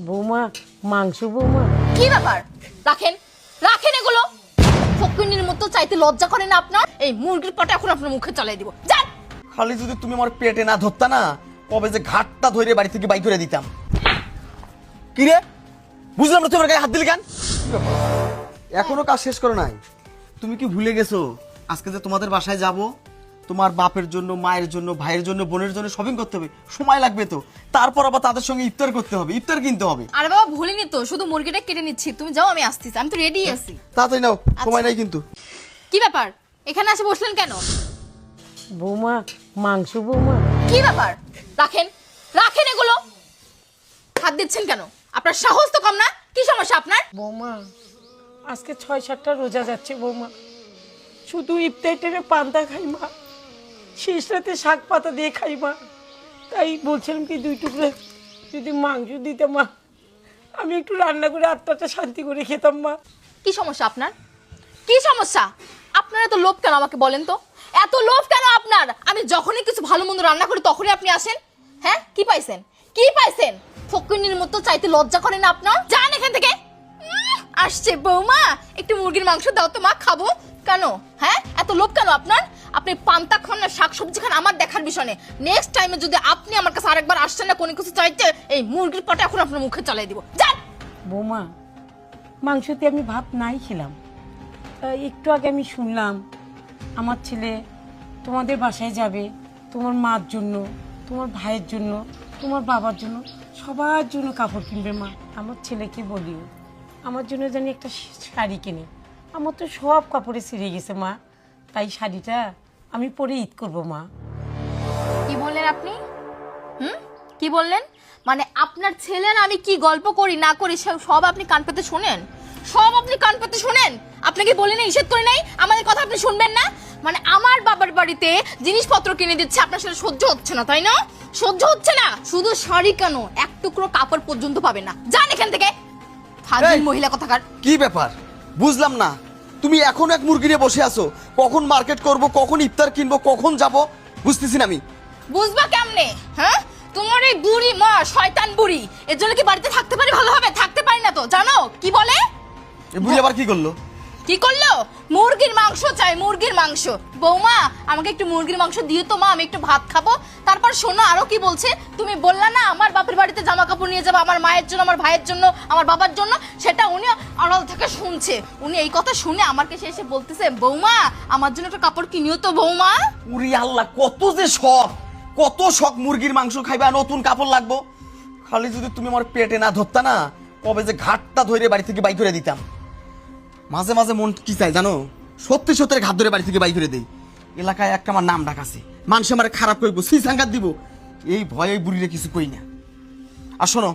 বৌমা মাংস বৌমা। কি ব্যাপার? রাখেন রাখেন এগুলো। ফকিন্নির মতো চাইতে লজ্জা করে না আপনার? এই মুরগির পাটা এখন আপনার মুখে চালাই দিব। যান। খালি যদি তুমি আমার পেটে না ধরতা না, কবে যে ঘাটটা ধরে বাড়ি থেকে বাই করে দিতাম। কি রে, বুঝলাম না তোমার গায়ে হাত দিলি কেন? এখনো কাজ শেষ করো নাই? তুমি কি ভুলে গেছো আজকে যে তোমাদের বাসায় যাব? তোমার বাপের জন্য, মায়ের জন্য, ভাইয়ের জন্য, বোনের জন্য শপিং করতে হবে, সময় লাগবে তো। তারপর আবার তাদের সঙ্গে ইফতার করতে হবে, ইফতার কিনতে হবে। আরে বাবা ভুলিনি তো, শুধু মুরগিটা কেটে নিচ্ছি। তুমি যাও, আমি আসতেছি। আমি তো রেডি আছি। তাড়াতাড়ি নাও, সময় নাই কিন্তু। কি ব্যাপার? এখানে এসে বসলেন কেন? বৌমা মাংস বৌমা। কি ব্যাপার? রাখেন রাখেন এগুলো। হাত দিচ্ছেন কেন? আপনার সাহস তো কম না? কি সমস্যা আপনার? বৌমা আজকে 6-7টা রোজা যাচ্ছে বৌমা, শুধু ইফতারে পান্তা খাই মা, শেষ রাতে শাক পাতা দিয়ে খাই মা। তাই বলছিলাম কি 2 টুকরো যদি মাংস দিতে মা, আমি একটু রান্না করে আত্মাটা শান্তি করে খেতাম মা। কি সমস্যা আপনার? কি সমস্যা আপনার? এত লোভ কেন আমাকে বলেন তো? এত লোভ কেন আপনার? আমি যখনই কিছু ভালো মন্দ রান্না করি তখনই আপনি আসেন। হ্যাঁ, কি পাইছেন? কি পাইছেন? ফকিন্নির মতো চাইতে লজ্জা করে না আপনার? যান এখান থেকে। আসছে বৌমা, একটু মুরগির মাংস দাও তো মা, খাবো। কেন? হ্যাঁ, এত লোভ কেন আপনার? আপনি পান্তা খান না শাকসবজি খান, আমার দেখার বিষয় নেই। নেক্সট টাইমে যদি আপনি আমার কাছে আরেকবার আসছেন না কোনো কিছু চাইতে, এই মুরগির পাটা এখন আপনার মুখে চালাই দিব। যান। বৌমা মাংসতে আমি ভাত নাই খেলাম, একটু আগে আমি শুনলাম আমার ছেলে তোমাদের বাসায় যাবে, তোমার মার জন্য, তোমার ভাইয়ের জন্য, তোমার বাবার জন্য, সবার জন্য কাপড় কিনবে মা। আমার ছেলেকে বলিও আমার জন্য জানি একটা শাড়ি কিনে। আমার তো সব কাপড়ে ছিঁড়ে গেছে মা, তাই শাড়িটা আমি পরে ঈদ করবো মা। কি বললেন আপনি? কি বললেন? মানে আপনার ছেলের আমি কি গল্প করি না করি সব আপনি কান পেতে শোনেন? সব আপনি কান পেতে শোনেন? আপনাকে বলি না, নিষেধ করি নাই আমাদের কথা আপনি শুনবেন না? মানে আমার বাবার বাড়িতে জিনিসপত্র কিনে দিচ্ছে, আপনার সাথে সহ্য হচ্ছে না তাই না? সহ্য হচ্ছে না? শুধু শাড়ি কেন, এক টুকরো কাপড় পর্যন্ত পাবেন না। যান এখান থেকে, ফাজিল মহিলা কথাকার। কি ব্যাপার বুঝলাম না, তুমি এখন এক মুরগি নিয়ে বসে আছো, কখন মার্কেট করব, কখন ইফতার কিনবো, কখন যাব বুঝতেছি না আমি। বুঝবা কেমনে? হ্যাঁ, তোমার এই বুড়ি মা শয়তান বুড়ি, এর জন্য কি বাড়িতে থাকতে পারি ভালোভাবে? থাকতে পারি না তো। জানো কি বলে? এই বুড়ি আবার কি করলো? কি করলো? মুরগির মাংস চাই, মুরগির মাংস। বৌমা আমাকে একটু মুরগির মাংস দিও তো মা, আমি একটু ভাত খাবো। তারপর শোনো আরো কি বলছে। তুমি বললা না আমার বাপের বাড়িতে জামা কাপড় নিয়ে যাবো আমার মায়ের জন্য, আমার ভাইয়ের জন্য, আমার বাবার জন্য, সেটা উনি আড়াল থেকে শুনছে। উনি এই কথা শুনে আমার কাছে এসে বলতেছে বৌমা আমার জন্য একটা কাপড় কিনিও তো বৌমা। উরি আল্লাহ, কত যে শখ, কত শখ মুরগির মাংস খাইবা, নতুন কাপড় লাগবো। খালি যদি তুমি আমার পেটে না ধরতা না, কবে যে ঘাটটা ধরে বাড়ি থেকে বাই করে দিতাম। মাঝে মাঝে মন কি চাই জানো, সত্যি সত্যি ঘাট ধরে বাড়ি থেকে বাই করে দেই। এলাকায় একটা আমার নাম ডাক আছে, মানুষ আমার খারাপ করবো, সিসাঙ্গাত দিব, এই ভয়ে এই বুড়িরে কিছু কই না। আর শোনো,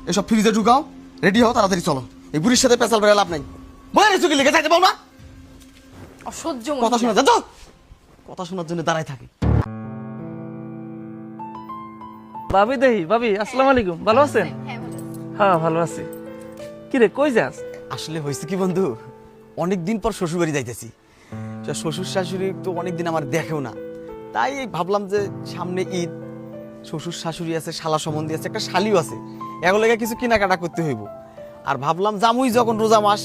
এসব ফ্রিজে ঢুকাও, রেডি হও, তাড়াতাড়ি চলো। এই বুড়ির সাথে পেঁচাল বেড়ে লাভ নাই। বয়ে চুকি লেগে যাইতে পাও না? অসহ্য কথা শোনা যা তো, কথা শোনার জন্য দাঁড়ায় থাকে। ভাবি দেহি, ভাবি আসসালামু আলাইকুম, ভালো আছেন? হ্যাঁ ভালো আছি। কি রে কই যাস? আসলে হয়েছে কি বন্ধু, অনেকদিন পর শ্বশুর বাড়ি যাইতেছি। শ্বশুর শাশুড়ি তো অনেকদিন আমার দেখেও না, তাই ভাবলাম যে সামনে ঈদ, শ্বশুর শাশুড়ি আছে, শালা সম্বন্ধী আছে, একটা শালিও আছে, একলগে কিছু কেনাকাটা করতে হইব। আর ভাবলাম জামুই যখন রোজা মাস,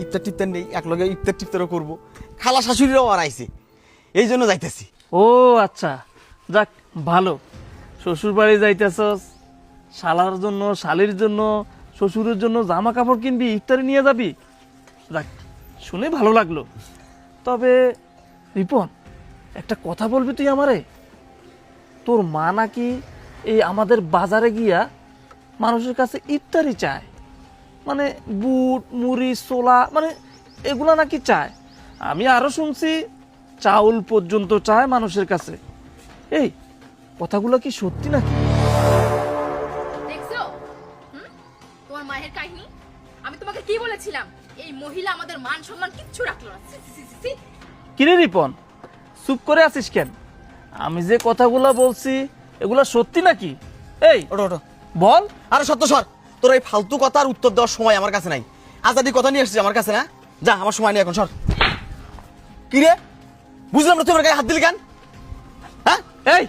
ইফতার টিফতার নেই, একলগে ইফতার টিফতারও করবো। খালা শাশুড়িরাও আর আইছে, এই জন্য যাইতেছি। ও আচ্ছা, যাক ভালো। শ্বশুর বাড়ি যাইতেছস, শালার জন্য, শালির জন্য, শ্বশুরের জন্য জামা কাপড় কিনবি, ইফতারি নিয়ে যাবি। যাক শুনে ভালো লাগলো। তবে রিপন, একটা কথা বলবি তুই আমারে? তোর মা নাকি এই আমাদের বাজারে গিয়া মানুষের কাছে ইফতারি চায়, মানে বুট মুড়ি ছোলা, মানে এগুলা নাকি চায়। আমি আরো শুনছি চাউল পর্যন্ত চায় মানুষের কাছে। এই কথাগুলো কি সত্যি নাকি? দেখছো তোমার মায়ের কাহিনী? আমি তোমাকে কি বলেছিলাম? এই মহিলা আমাদের মান সম্মান কিচ্ছু রাখলো না। কিরে রিপন, চুপ করে আছিস কেন? আমি যে কথাগুলো বলছি এগুলা সত্যি নাকি? এই ওটো ওটো বল। আরে সত্য সর, তোর এই ফালতু কথার উত্তর দেওয়ার সময় আমার কাছে নাই। আজাদি কথা নিয়ে এসেছিস আমার কাছে, না যা, আমার সময় নেই এখন, সর। কি রে, বুঝলাম না তোমার গায়ে হাত দিলি কেন? হ্যাঁ এই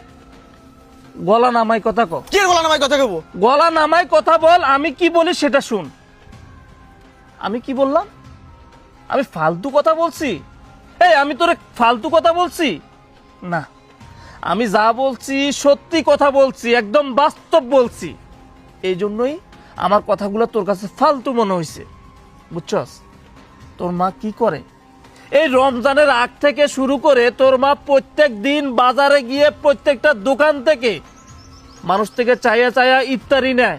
গলা নামাই কথা ক। কে বলা নামায় কথা কব? গলা নামাই কথা বল, আমি কি বলি সেটা শুন। আমি কি বললাম? আমি ফালতু কথা বলছি? এই আমি তোরে ফালতু কথা বলছি না, আমি যা বলছি সত্যি কথা বলছি, একদম বাস্তব বলছি। এই জন্যই আমার কথাগুলো তোর কাছে ফালতু মনে হয়েছে, বুঝছস? তোর মা কি করে, এই রমজানের আগ থেকে শুরু করে তোর মা প্রত্যেক দিন বাজারে গিয়ে প্রত্যেকটা দোকান থেকে মানুষ থেকে চাইয়া চাইয়া ইফতারি নেয়,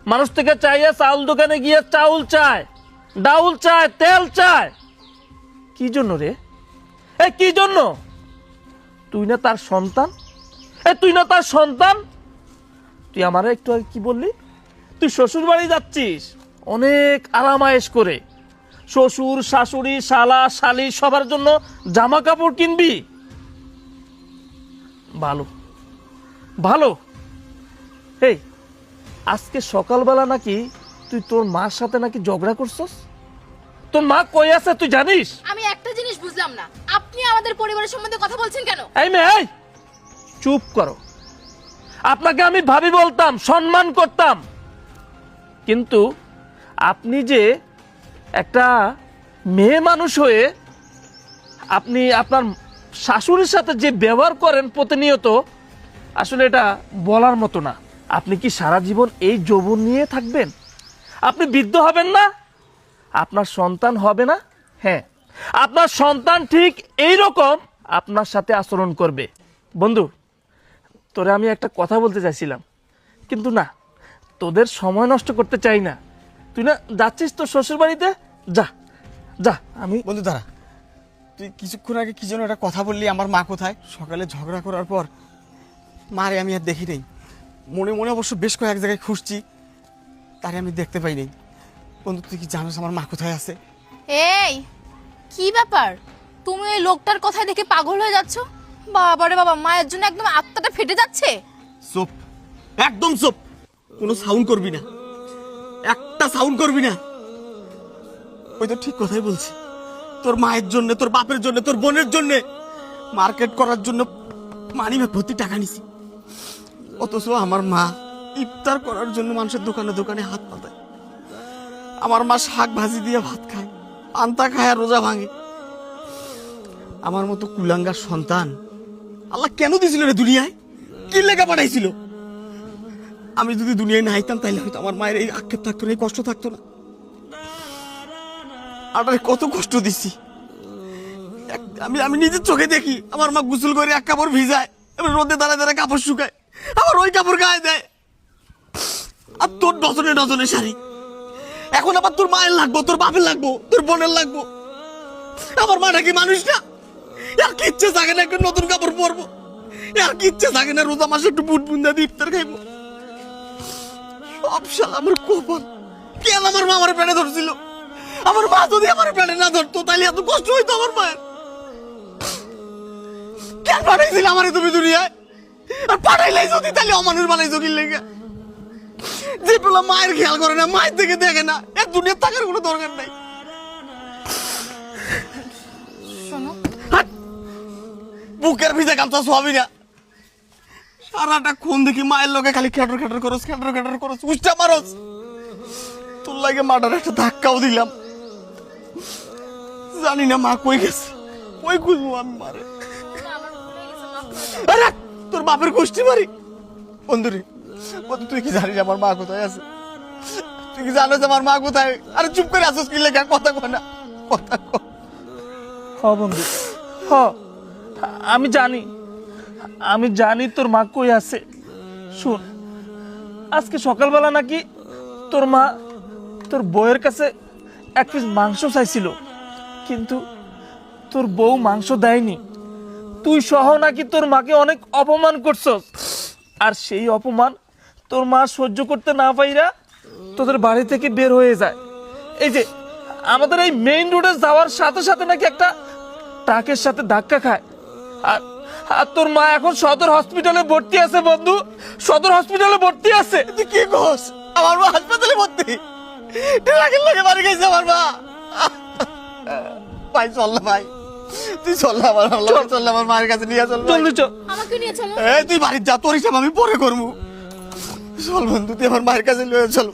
মানুষ থেকে চাইয়া চাউল দোকানে গিয়ে চাউল চায়, ডাউল চায়, তেল চায়। কি জন্য রে? এ কি জন্য? তুই না তার সন্তান? তুই না তার সন্তান? তুই আমারে একটু আগে কি বললি? তুই শ্বশুর বাড়ি যাচ্ছিস অনেক আরামায়েশ করে, শ্বশুর শাশুড়ি শালা শালি সবার জন্য জামা কাপড় কিনবি। ভালো ভালো। এই আজকে সকালবেলা নাকি তুই তোর মার সাথে নাকি ঝগড়া করছস? তোর মা কই আছে তুই জানিস? আমি একটা জিনিস বুঝলাম না, আপনি আমাদের পরিবারের সম্বন্ধে কথা বলছেন কেন? এই মেয়ে, এই চুপ করো। আপনাকে আমি ভাবি বলতাম, সম্মান করতাম, কিন্তু আপনি যে একটা মেয়ে মানুষ হয়ে আপনি আপনার শাশুড়ির সাথে যে ব্যবহার করেন প্রতিনিয়ত, আসলে এটা বলার মতো না। আপনি কি সারা জীবন এই যৌবন নিয়ে থাকবেন? আপনি বৃদ্ধ হবেন না? আপনার সন্তান হবে না? হ্যাঁ, আপনার সন্তান ঠিক এই রকম আপনার সাথে আচরণ করবে। বন্ধু, তোরে আমি একটা কথা বলতে চাইছিলাম, কিন্তু না, তোদের সময় নষ্ট করতে চাই না। তুই না যাচ্ছিস তোর শ্বশুর বাড়িতে, যা যা। আমি বন্ধু দাঁড়া, তুই কিছুক্ষণ আগে কি যেন একটা কথা বললি, আমার মা কোথায়? সকালে ঝগড়া করার পর মারে আমি আর দেখি নেই। মনে মনে অবশ্য বেশ কয়েক জায়গায় খুঁজছি, তারে আমি দেখতে পাই নাই। বন্ধু তুই কি জানিস আমার মা কোথায় আছে? এই কি ব্যাপার, তুমি ওই লোকটার কথায় দেখে পাগল হয়ে যাচ্ছ? বাবারে বাবা, মায়ের জন্য একদম আত্মাটা ফেটে যাচ্ছে। চুপ, একদম চুপ, কোনো সাউন্ড করবি না, একটা সাউন্ড করবি না। ওই তো ঠিক কথাই বলছি, তোর মায়ের জন্য, তোর বাপের জন্য, তোর বোনের জন্য মার্কেট করার জন্য মানি ভর্তি টাকা নিছি, অথচ আমার মা ইফতার করার জন্য মানুষের দোকানে দোকানে হাত পাতায়। আমার মা শাক ভাজি দিয়ে ভাত খায়, পান্তা খায় আর রোজা ভাঙে। আমার মতো কুলাঙ্গার সন্তান আল্লাহ কেন দিয়েছিল রে দুনিয়ায়? কি লেখা পাঠাইছিল? আমি যদি দুনিয়ায় না আইতাম তাইলে হয়তো আমার মায়ের এই আক্ষেপ থাকতো না, এই কষ্ট থাকতো না। আটারে কত কষ্ট দিছি আমি আমি নিজের চোখে দেখি। আমার মা গোসল করে এক কাপড় ভিজায়, এবার রোদে দাঁড়ায় দাঁড়ায় কাপড় শুকায়, আবার ওই কাপড় গায়ে দেয়। আর তোর ডজনে ডজনে শাড়ি, এখন আবার তোর মায়ের লাগবো, তোর বাপের লাগবো, তোর বোনের লাগবো। আমার মাটা কি মানুষ না? আর কি ইচ্ছে থাকে না একটু নতুন কাপড় পরবো? আর কি ইচ্ছে থাকে না রোজা মাসে একটু বুট বুন্দা দিয়ে ইফতার খাইবো? সব শালা আমার কপাল। কেন আমার মা আমার পেটে ধরছিল? আমার মা যদি আমার পেটে না ধরতো তাহলে এত কষ্ট হইতো আমার মায়ের। কেন পাঠাইছিল আমারে তুমি দুনিয়ায়? আর পাঠাইলাই যদি তাহলে অমানুষ বানাইছো কি লেগে? যে পেলা মায়ের খেয়াল করে না, মায়ের থেকে দেখে না, এর দুনিয়ার থাকার কোনো দরকার নাই। শোনো, হাট! বুকের ভিজে গামছা সবই না, সারাটা খুন দেখি মায়ের লোকে খালি খেটর খেটর করস, খেটর খেটর করস, উষ্টা মারস। তোর লাগে মাটার একটা ধাক্কাও দিলাম, জানি না মা কই গেছে, কই খুঁজবো আমি মারে। আরে তোর বাপের গোষ্ঠী মারি। বন্ধুরে, বন্ধু তুই কি জানিস আমার মা কোথায় আছে? তুই কি জানিস আমার মা কোথায়? আরে চুপ করে আসিস কি লেখা? কথা কয় না, কথা কয়। হ বন্ধু, হ, আমি জানি তোর মা কই আছে। শুন, আজকে সকালবেলা নাকি তোর মা তোর বউয়ের কাছে এক পিস মাংস চাইছিল, কিন্তু তোর বউ মাংস দেয়নি। তুই সহ নাকি তোর মাকে অনেক অপমান করছস, আর সেই অপমান তোর মা সহ্য করতে না পাইরা তোদের বাড়ি থেকে বের হয়ে যায়। এই যে আমাদের এই মেইন রোডে যাওয়ার সাথে সাথে নাকি একটা ট্রাকের সাথে ধাক্কা খায়, আর আর তোর মা এখন সদর হসপিটালে ভর্তি আছে বন্ধু, সদর হসপিটালে ভর্তি আছে। তুই কি কস? আমার মা হাসপাতালে ভর্তি, ট্রাকের লাগে বাড়ি গেছে আমার মা। ভাই চল না ভাই, তুই চল না চল না, আমার মায়ের কাছে নিয়ে চল ভাই। জলদি চল। আমাকে নিয়ে চলো। এই তুই বাড়ির যা, তোর হিসাব আমি পরে করবো। চল বন্ধু, তুই আমার মায়ের কাছে নিয়ে চল।